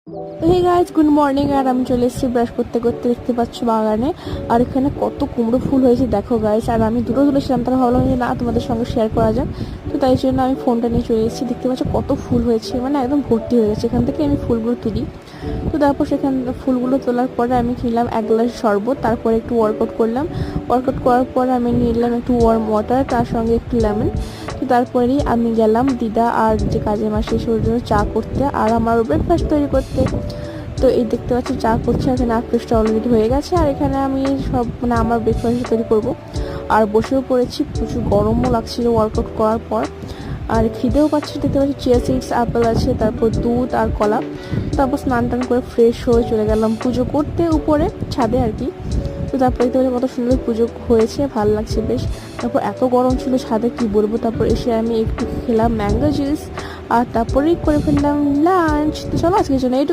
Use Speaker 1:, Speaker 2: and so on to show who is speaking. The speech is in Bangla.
Speaker 1: তো হে গাইজ, গুড মর্নিং। আর আমি চলে এসেছি ব্রাশ করতে করতে, দেখতে পাচ্ছ বাগানে। আর এখানে কত কুমড়ো ফুল হয়েছে দেখো গাইজ। আর আমি দুটো তুলেছিলাম, তারা ভাবলাম যে না, তোমাদের সঙ্গে শেয়ার করা যাক। তো তাই জন্য আমি ফোনটা নিয়ে চলে এসেছি। দেখতে পাচ্ছ কত ফুল হয়েছে, মানে একদম ভর্তি হয়ে গেছে। এখান থেকে আমি ফুলগুলো তুলি। তো তারপর সেখান ফুলগুলো তোলার পরে আমি খেলাম এক গ্লাস শরবত। তারপরে একটু ওয়ার্কআউট করলাম। ওয়ার্কআউট করার পর আমি নিলাম একটু ওয়ার্ম ওয়াটার, তার সঙ্গে একটু লেমন। তো তারপরেই আমি গেলাম দিদা আর যে কাজের মাসি ওর জন্য চা করতে আর আমার ব্রেকফাস্ট তৈরি করতে। তো এই দেখতে পাচ্ছি চা করছে, এখানে আফরেশটা অলরেডি হয়ে গেছে। আর এখানে আমি সব মানে আমার ব্রেকফাস্ট তৈরি করব। আর বসেও পড়েছি, প্রচুর গরমও লাগছিল ওয়ার্কআউট করার পর। আর খিদেও পাচ্ছে, দেখতে পাচ্ছি চিয়া সিডস, আপেল আছে, তারপর দুধ আর কলা। তারপর স্নান টান করে ফ্রেশ হয়ে চলে গেলাম পুজো করতে উপরে, ছাদে আর কি। তো তারপর দেখতে পাচ্ছি কত সুন্দর পুজো হয়েছে, ভালো লাগছে বেশ। তারপর এত গরম ছিল ছাদে, কি বলবো। তারপর এসে আমি একটু খেলাম ম্যাঙ্গো জুস, আর তারপরেই করে ফেললাম লাঞ্চ। তো চলো আজকের জন্য